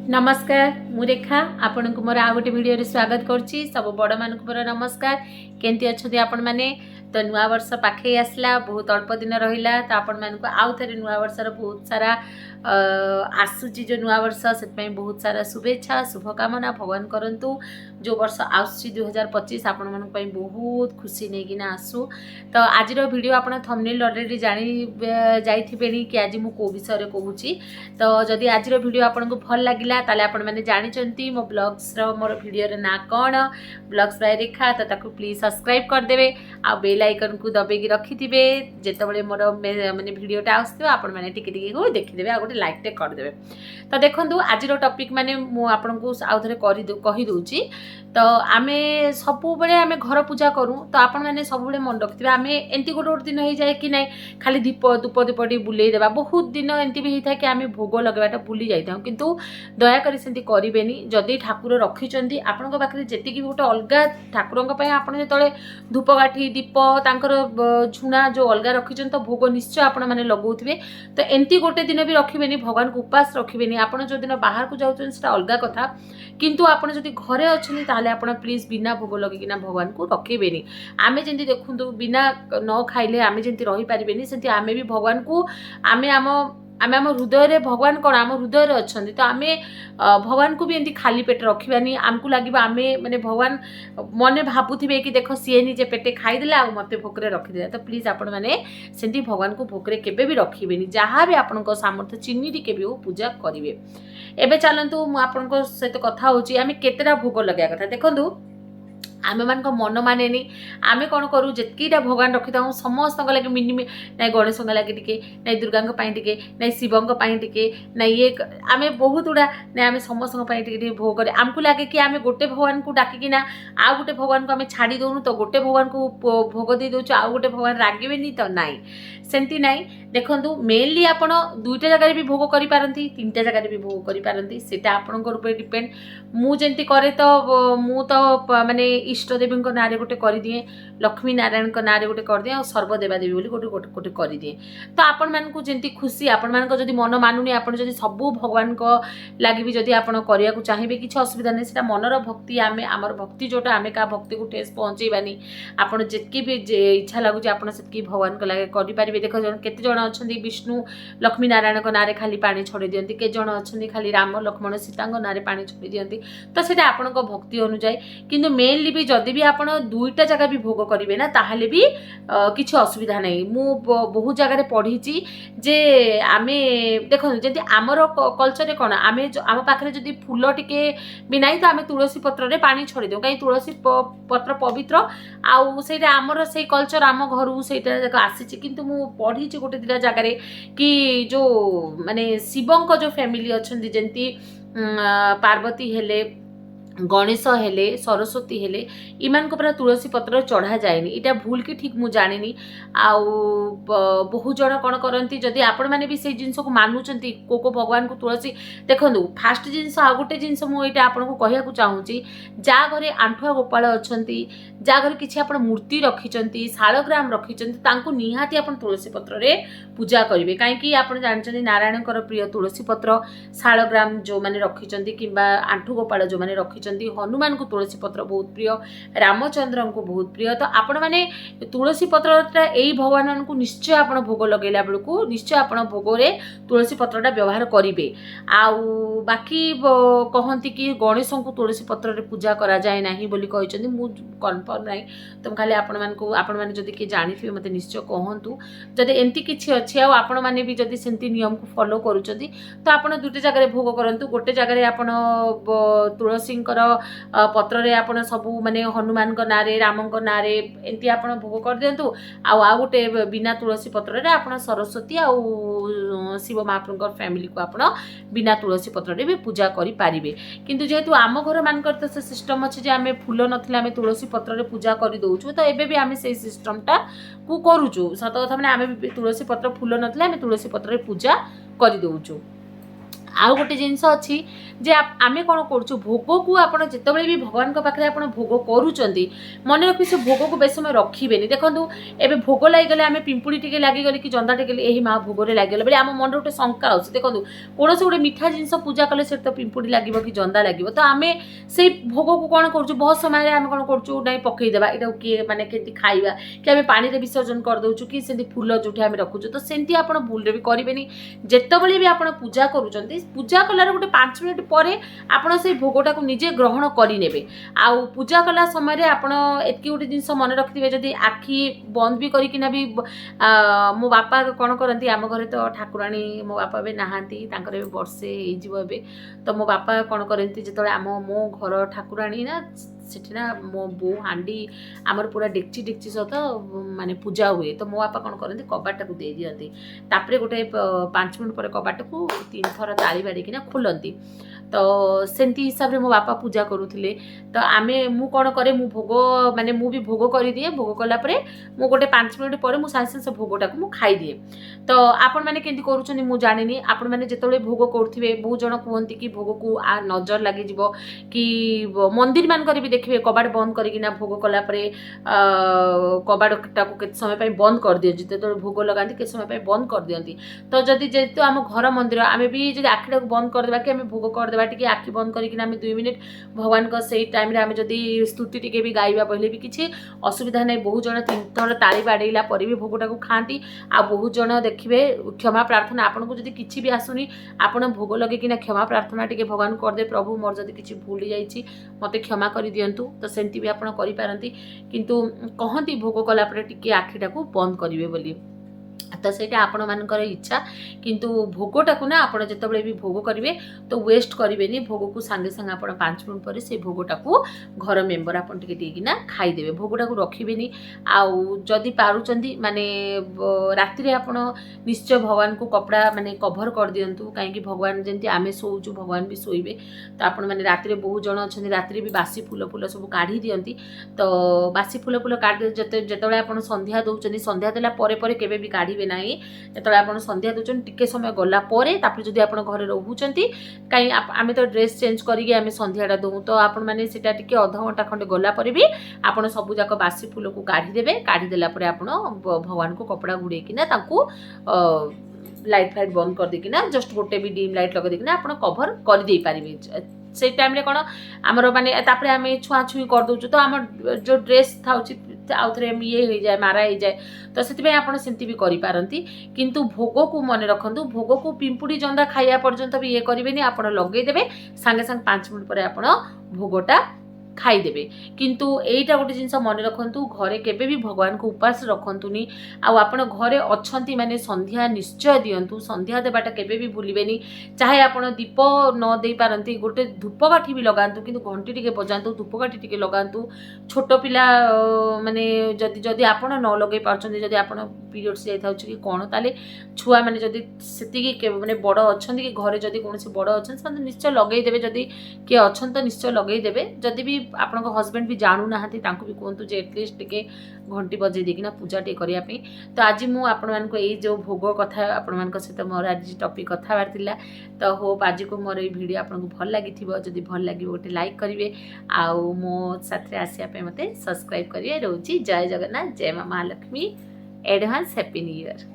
नमस्कार मु रेखा आपण को मोर आ गोटे वीडियो रे स्वागत करछि। सब बड़ मान को मोर नमस्कार। केंती अछथि आपण माने? तो नुआ वर्ष पाखे आसला, बहुत अल्प दिन रहिला, तो आपण मान को आउ थरे नुआ वर्षर बहुत सारा आसुची जो नुआ वर्ष से बहुत सारा शुभेच्छा शुभकामना भगवान करंतु जो वर्ष आसुची 2025 आपण मान बहुत खुशी नहीं आसू। तो आज वीडियो आप थंबनेल ऑलरेडी जानी जाइथिबेनी कि आज मु को विषय रे कहूची। तो जदि आज वीडियो आपन को भल लागिला ताले आपण माने जानि चंती मो ब्लॉग्स रो मोर वीडियो रे ना कोन ब्लॉग्स बाय रेखा, तो ताकू प्लीज सब्सक्राइब कर देबे आ बेल आइकन को दबेगी रखिथिबे। जेतेबेले मोर माने वीडियोटा आसथिबो आपण माने टिके टिके को देखि देबे आ गोटे लाइक टे कर देबे। तो देखंतु आज रो टॉपिक माने मु आपन को आउ थरे कहि दोची। तो आमे सबु बेले आमे घर पूजा करूँ, तो आपण माने सबु बेले मन रखिथिबे आमे एंती गोटे गोटे दिन होई जाय कि नै खाली दीप धूप दीपटी बुलेई देबा। बहुत दिन एंती भी होता कि आमे भोग लगवाटा भूली जाइथां, किंतु दयाकरी सेंती करिबेनी। जदि ठाकुर रखिचंती आपनका पाखरे जेतिकी गोटे अलगा ठाकुरंका पय आपण जेतले धूपकाठी दीप तांकर झुणा जो अलगा रखिचंत तो भोग निश्चय आपण माने लगाउथिबे। तो एंती गोटे दिन भी रखिबेनी, भगवान को उपास रखिबेनी। आपण जो दिन बाहर को जाउछन सेटा अलगा कथा, किंतु आपण जदि घरे अछनी ताले आपण प्लीज बिना भोग लगेकिना भगवान को रखिबेनी। आमे जेंती देखुंतु बिना न खाइले आमे जेंती रहि पारिबेनी, सेंती आमे भी भगवान को आमे आम हृदय रे भगवान कौन आम हृदय रे अच्छंती। तो आमे भगवान को भी एंती खाली पेट रखिबानी। आमको लागिबा आमे माने भगवान मने भाबुथिबे कि देखो सीए निजे पेटे खाइदेला आ मते भोकरे रखिदेला। तो प्लीज आपण माने सेंती भगवान को भोकरे केबे भी रखिबेनी। जहाँ भी आपनको सामर्थ्य चिन्नी टिके भी पूजा करिवे। एबे चलंतु मु आपनको सहित कथा होची आमे केतेटा भोग लगा कथा देखंतु। आमे मान को मन माने नी आमे कौन करूँ जितकीटा भगवान रखी था समस्त लगे मिनिमी ना गणेश लगे टिके ना दुर्गा टिके ना शिव टिके ना ये आमे बहुत गुड़ा ना आमे समस्त टिके भोग करे। आमको लगे कि आमे गोटे भगवान को डाकिना आउ गोटे भगवान को आमे छाड़ी दौनु, तो गोटे भगवान को भोग दे दौचु आउ गोटे भगवान रागिबेनी। तो नाई सेंती नाई देखंतु मेनली आपण दुईटा जगह भी भोग करि पारंती, तीनटा जगह भी भोग करि पारंती, सेटा आपनकर ऊपर डिपेंड। मु जेंती करे तो मु तो माने इष्ट देवी ना गोटे कर दिए, लक्ष्मी नारायण ना गोटे कर दिए, सर्वदेवा देवी बोली गोटे गोटे गोटे कर दिए। तो आपण मानकु जेंती खुशी आपण मानक जदि मन मानुनी आपण जदि सबु भगवान को लागि भी जदि आपण करिया को चाहिबे किछि असुविधा नै। सेटा मनर भक्ति आमे आमर भक्ति जोटा आमे का भक्ति को ठेस पहुंचेबानी। आपण जेतकी भी इच्छा लागु जे आपण सेतकी भगवान को लागि करि पारिबे। देखो जन केते जण अछंती विष्णु लक्ष्मी नारायण को नारे खाली पानी छोड़ी दियंती, के जण अछंती खाली राम लक्ष्मण सीता को नारे पानी छोड़ी दियंती। तो सेटा आपण को भक्ति अनुଯାयी, किंतु मेनली भी जदि भी आपण दुईटा जगह भी भोग करिवे ना ताहले भी किछि असुविधा नै। मु बहुत जगह रे पढिछि जे आमे देखो जदि आमर कल्चर रे कोन आमे आम पाखरे जदि फूल टिके भी नाही तो आमे तुलसी पत्र रे पानी छोड़ी देउ, काई तुलसी पत्र पवित्र आउ सेटा आमर से कल्चर आम घरु सेटा जक आसीछि। किंतु मु पढिछि गोटे दिटा जगह रे कि जो माने शिवंक जो फैमिली अछंती जेंती पार्वती हेले गणेश हेले सरस्वती हेले इमान को पूरा तुलसी पत्र चढ़ा जाएनी। इटा भूल कि ठीक मु जानिनी। आउ बहुत जन कौन करती जदि आपण मैंने भी से जिनस को मानुचंती को भगवान को तुलसी देखंतु फास्ट जिनस आ गोटे जिनस मु एटा आपन को कहिया को चाहूची। जा घरे आंठुआ गोपाल अछंती, जा घरे किछि आपण मूर्ति रखिचंती, शालग्राम रखिचंती, तांको निहाती आपण तुलसी पत्र रे पूजा करिवे। काहे कि आपण जानचंती नारायण कर प्रिय तुलसी पत्र, शालग्राम जो माने रखिचंती किंबा आंठु गोपाल जो माने रखि, हनुमान को तुलसी पत्र बहुत प्रिय, रामचंद्र को बहुत प्रिय। तो आपण माने तुलसी पत्रटा एई भगवान को निश्चय आपण भोग लगेला बेलू निश्चय आपण भोग रे तुलसी पत्रटा व्यवहार करिवे। आउ बाकी कहंती कि गणेश को तुलसी पत्र रे पूजा करा जाय नाही बोली कहिचंती, मु कन्फर्म नाही। तो खाली आपण माने जदि के जानिथिबे मते निश्चय कहंतु। जदि एंती किछि अछि आ आपण माने भी जदि सेंती नियम को फॉलो करूचंती तो आपण दुटे जगह रे भोग करंतु। गोटे जगह रे आपण तुलसी पत्र रे आपण सबू माने हनुमान को नारे राम को नारे एंती आपण भोग कर दियंतु। आ गोटे बिना तुलसी पत्र रे आपण सरस्वती आ शिव महाप्रभु फैमिली को आपण बिना तुलसी पत्र रे भी पूजा करि पारिबे। किंतु जेहेतु आम घर मानकर तो से सिस्टम अछि जे आमे फूल नथिले आमे तुलसी पत्र रे पूजा करि दउछु। तो एबे भी आमे सेही सिस्टमटा को करूछु। सत कथा माने आमे तुलसी पत्र फूल नथिले आमे तुलसी पत्र रे पूजा करि दउछु। आउ गोटे जिनस अच्छी जे आमे कौन करूँ भोग को आप जितेबाला भी भगवान पाखे आप भोग करुँच मन रखी से भोग को बेस समय रखिए देखो एवं भोग लगिगले आम पिंपुड़ी टे लगिगले कि जंदा टे यही माँ भोग लगिगले बोले आम मन गोटे शंका आस देखो कौन से गोटे मीठा जिनस पूजा कले से तो पिंपुड़ी लगे कि जंदा लगे तो आम से भोग को कौन करूँ बहुत समय आम कौन करूँ ना पकईदेवा यहाँ किए मैंने के खाइबा कि आम पानी में विसर्जन करदे कि से फूल जो आम रखुचु तो सेमती आप भूल भी करेंगे जितेबाला भी आप पूजा करुँच पूजा कलार गोटे 5 मिनिट पर आपण से भोगटा को निजे ग्रहण करे आउ पूजा कला समय आपण एतकी गोटे जिनस मन रखिथे जदि आखि बंद भी करिकिना भी मो बापा कौन करती आम घरे तो ठाकुराणी मो बापा भी नहांती तांकर वर्षे होइजिबो तो मो बापा कौन करती जिते आम मो घर ठाकुराणी ना सेठी ना मो बो हांडी आमर पूरा डेक्ची डेक्ची सहित माने पूजा हुए तो मो बापा कौन करती कबाट को दे दियंती तापरे गोटे 5 मिनिट पर कबाट को 3 थर ताली बाड़ीकिना खोलती तो सेमती हिसाब से मो बापा पूजा करुले तो आमे मु कौन करे मु भोग माने मु भी भोग कर दिए भोग कलापर मु गोटे 5 मिनिट पर मु साइंस से भोगटा को मु खाई दिए तो आपण मैंने केमती करूछनी मु जानिनी आपण मैंने जितेबाला भोग करुथिबे बहुत जन कहती कि भोग को नजर लगे जिवो कि मंदिर मान भी देखिए कबाट बंद करकिना भोग कलापर कबाटा को केते समय पे बंद कर दियो जिते भोग लगाती केते समय पे बंद कर दियंती तो जदि जेहेतु आम घर मंदिर आमे भी जदि आखिटा को बंद कर देबा कि आमे भोग कर देबा टिके आखि बंद करकिना आमे 2 मिनिट भगवान को सही टाइम रे आमे जदि स्तुति टिके भी गाइबा पहिले भी किछि असुविधा नै बहुत जन 3 थर ताली बाडेला पर भी भोगटा को खांती आ बहुत जन देखिबे क्षमा प्रार्थना आपन को जदि किछि भी आसुनी आपन भोग लगे किना क्षमा प्रार्थना टिके भगवान कर दे प्रभु मोर जदि किछि भूल जाईछि मते क्षमा कर दियंतु तो सेंती भी आपन करि पारंती किंतु कहती भोग कलापर टिके आखिटा को बंद करिवे बोली तो सेटा आपण मानकर इच्छा किंतु भोगटा को ना आपण जितेबाला भी भोग करेंगे तो वेस्ट करेंगे भोग को सांगे सांगे आप 5 मिनिट पर से भोगटा को घर मेम्बर आपन टिके खाईदेवे भोगटा को रखिबेनी आउ जदि पारुचंदी माने राति रे आपण निश्चय भगवान को कपड़ा माने कभर कर दियंतु कहीं भगवान जंती आमे सोउचु भगवान भी सोइबे तो आपण माने राति रे बहुत जन अछंती राति रे भी बासी फूल फूल सब काढ़ी दियंती तो बासी फूल फूल काढ़ जतेबाला आपण संध्या दउचंती संध्या देला परे परे केबे भी काढ़ी ना जो आप संध्या दूसरी टिके समय गला जब आप घर रोचंती कहीं आम तो ड्रेस चेंज करके संध्याटा दू तो आपण मैंने अध घंटा खंडे गला भी आप सबूक बासी फूल को काढ़ीदेवे काढ़ीदेला आप भगवान को कपड़ा घुड़ेकिना लाइट फाइट बंद कर देकिना जस्ट गोटे भी डिम लाइट लगे देकिना आप कभर कर दे पारे से टाइम रे कौन आमर माने तापरे आम छुआ छुई कर दउछु तो आम जो ड्रेस था आउ थे ये हो जाए मारा हो जाए तो से आप सेमती भी करें किंतु भोग को मन रखु भोग को पिंपुड़ी जंदा खाया पर्यंत भी ये करेंगे आप लगेदेवे सांगे सांगे 5 मिनिट पर आप भोगटा खाईदेवे किंतु एटा गोटे जिनस मन रखु घरे केबे भी भगवान को उपास रखंतुनी आपण घरे अच्छंती माने संध्या निश्चय दियंतु संध्या देबाटा केबे भी भूलिबेनी चाहे आपण दीप न दे पारंती गोटे धूपकाठी भी लगांतु किंतु घंटी टिके बजांतु धूपकाठी टिके लगांतु छोट पिला माने जदि जदि आपण न लगे पारछंती जदि आपण पीरियड्स जाई थाउछ कि कोन ताले छुआ माने जदि सेति कि माने बड़ अछंती कि घरे जदि कोनसे बड़ अछन से निश्चय लगेई देबे जदि के अछन तो निश्चय लगेई देबे जदि भी आपण हस्बैंड भी जानू ना भी कहतु जे एटलिस्ट टिके घंटी बजे देकिना पूजा टे करने तो आज मुझे आपण मानक ये जो भोग कथा आपण मान सहित मोर आज टॉपिक कथबार तो होप आज को मोर ये वीडियो आपको भल लगी जदि भल लगे गोटे लाइक करेंगे आउ मो साथ आसपा मत सब्सक्राइब करेंगे रोची जय जगन्नाथ जय माँ Mahalakshmi advance happy new year.